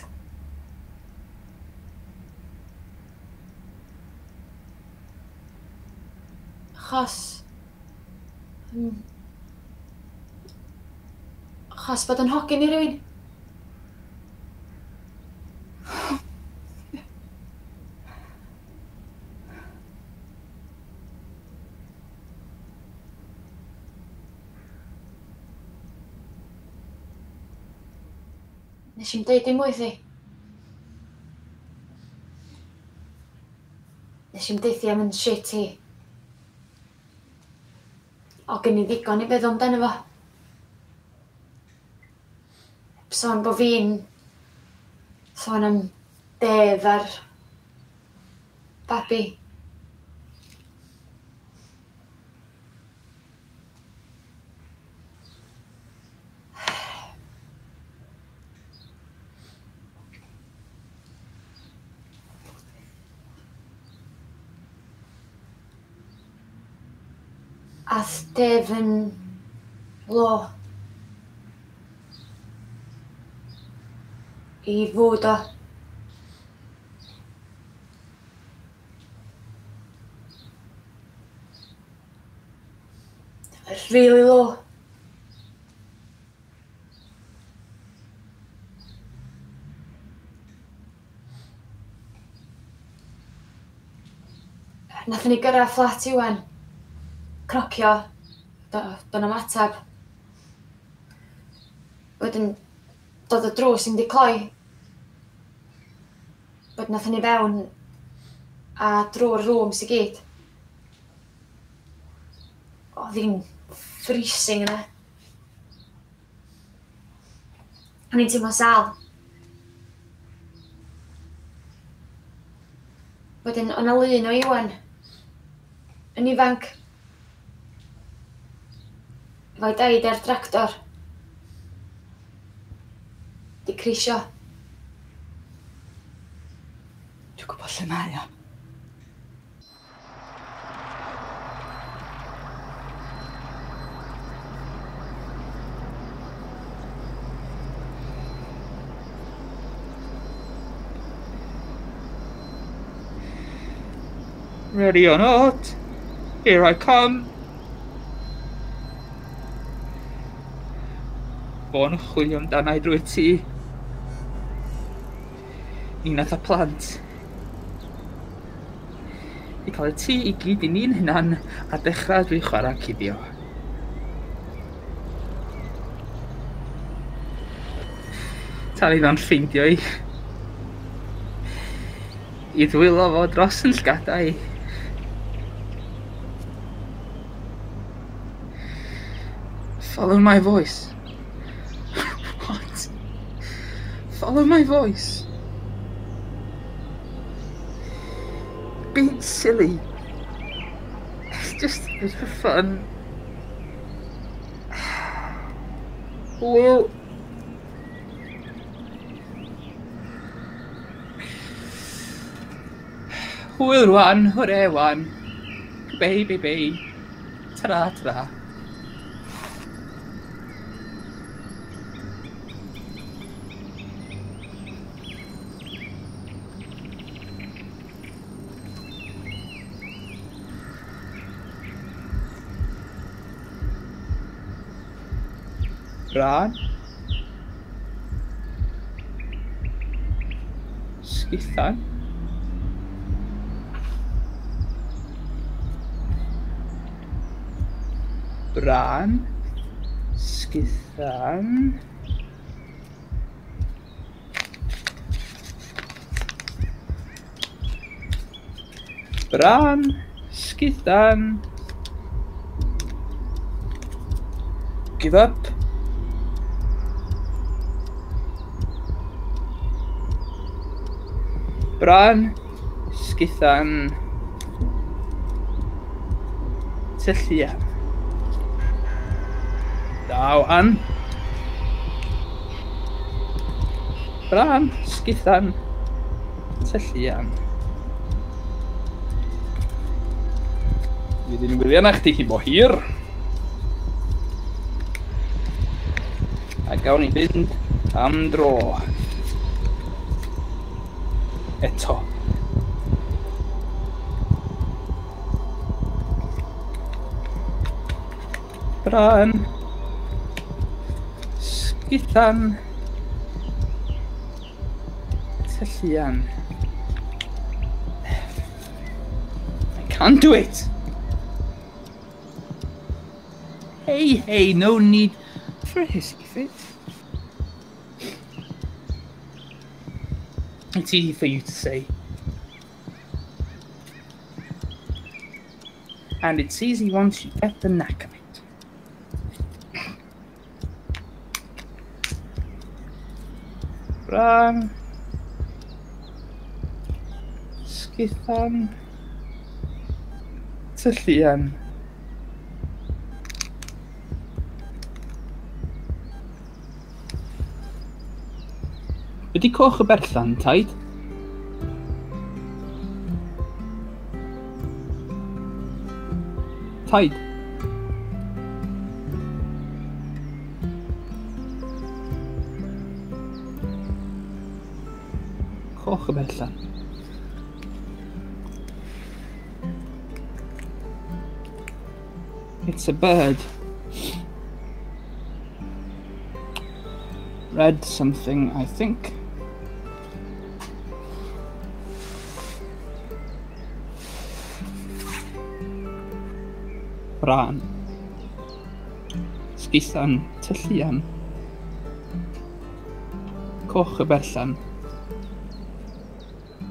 Achos bod yn hogyn i rywun. Nes i'n deud dim wyth i. Nes i'n deithio am yn shit i. O gen i ddigon i feddwl amdano fo. Sôn bo fi'n sôn am Dave a'r babi. Ath Dave yn lo i fod o. Really low. Nathon ni gyrra fflat Iwan. Crocio. Do'n am atab. Wedyn dod y drws i'n di cloi. Wedyn nathon ni fewn a drwy'r rooms i gyd. Oedd hi'n freezing yna. O'n i'n teimlo sal. Wedyn, o'na lun o Iwan. Yn ifanc. Efo'i daid ar tractor. Di crisio. Dwi'n gwybod lle mae o. Ready or not, here I come. Fo'n chwilio amdana I drwy tŷ. Ni nath a plant. I cael y tŷ I gyd I ni'n hynna'n a dechrau dwi chwarae cuddio. Tan I dda'n ffeindio I ddwylo fo dros yn llgadau. Follow my voice. What? Follow my voice. Being silly. It's for fun. Well, hwyl rwan, hwre wan. Bei. Ta-ra. Bran. Sgithan. Bran. Sgithan. Bran. Sgithan. Give up. Bran, Sgithan, Tylluan. Da wan. Bran, Sgithan, Tylluan. Fydd i'n wylio na chdi chi bo hir. A gawn ni fynd am dro. Eto. Bran. Sgithan. Tylluan. I can't do it. Hey, no need for a hissy fit. It's easy for you to say. And it's easy once you get the knack of it. Bran. Sgithan. Tylluan. Ydy coch y berllan, taid? Taid? Coch y berllan. It's a bird. Read something, I think. Bran. Sgithan, Tylluan. Coch y berllan.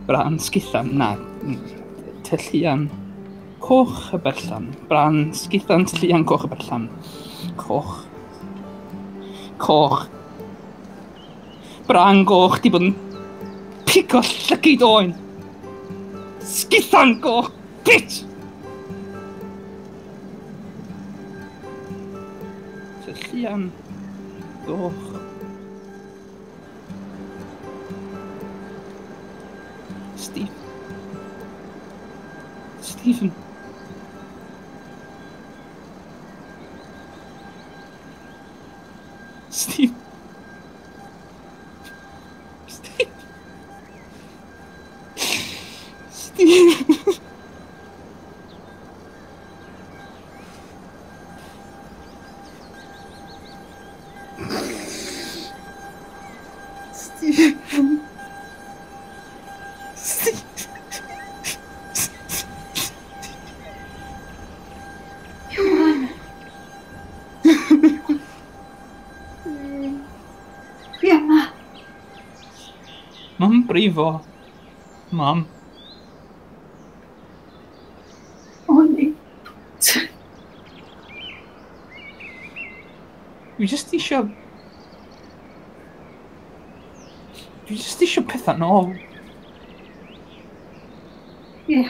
Bran, Sgithan, na. Tylluan. Coch y berllan. Bran, Sgithan, Tylluan, coch y berllan. Coch. Bran goch di bod yn pigo llygyd oen. Skithanko, bitch! Tyllian, goch. Steve. Stephen. Steve. Steve. Steve. Steve. Iwan. Fiona. Mam brifo. Mam. Oni. Dwi jyst isio... Dwi jyst isio pethau nôl. Ie.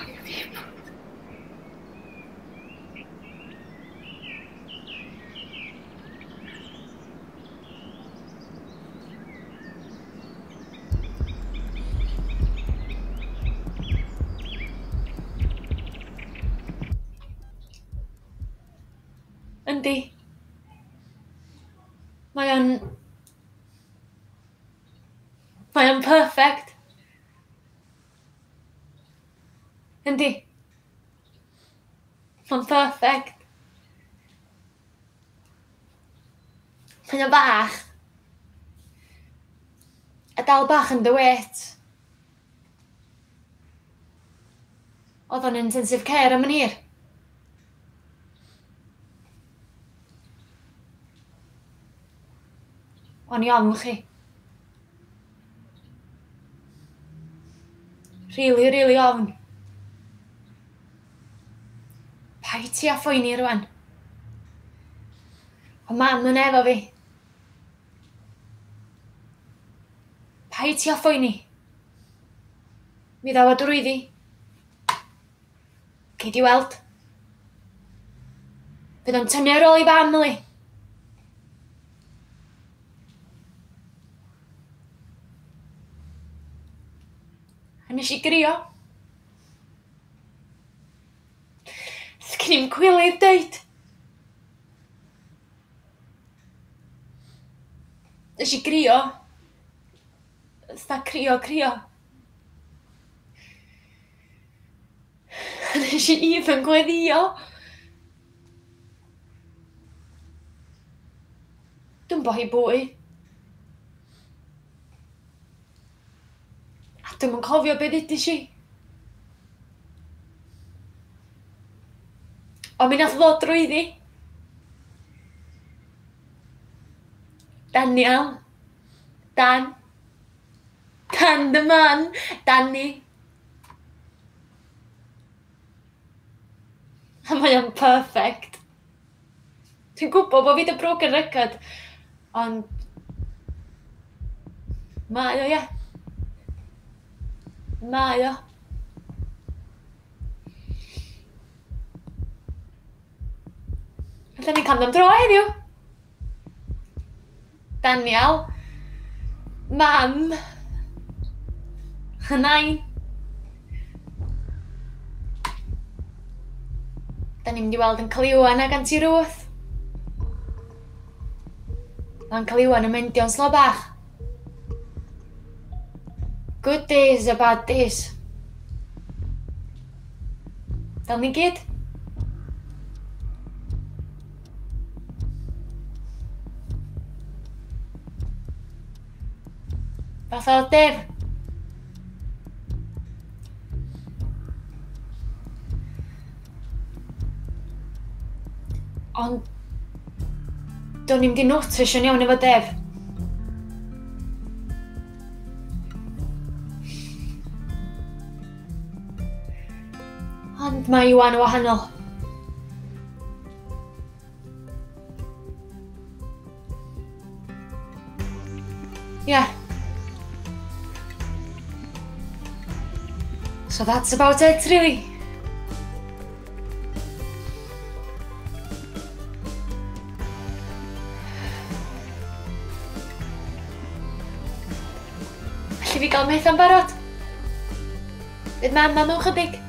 Yndi. Mae o'n... Mae o'n perfect. Yndi. Mae'n perfect. Mae o'n bach. A dal bach yn dy wet. Oedd o'n intensive care am yn hir. O'n i ofn chi. Really ofn. Pai ti a phoeni rwan. O mam yn efo fi. Pai ti a phoeni. Mi ddaw a drwyddi. Cei di weld. Bydd o'n tynnu ar ôl i family. A nes i grio. Sgyn i'm cwilydd deud. Nes i grio. Sta crio. A nes i even gweddio. Dwi'n bo hi bwy. Dwi'm yn cofio be ddudis i. Ond mi nath ddod drwyddi. Daniel. Dan the man. Danny. A mae o'n perfect. Dwi'n gwybod bod fi dy broken record. Ond... Mae o, ie. Mae o. Alla ni cam am dro heddiw. Daniel. Mam. Nain. Da ni'n mynd i weld yn Caliwan ag Aunty Ruth. Ma'n Caliwan yn mendion slo bach. Good days a bad days. Fel ni gyd. Fath o Dev. Ond... Do'n i'm di notice yn iawn efo Dev. Ond mae Iwan yn wahanol. Ie. So that's about it, really. Alli fi gael meth am barod? Bydd mam am mewn chydig.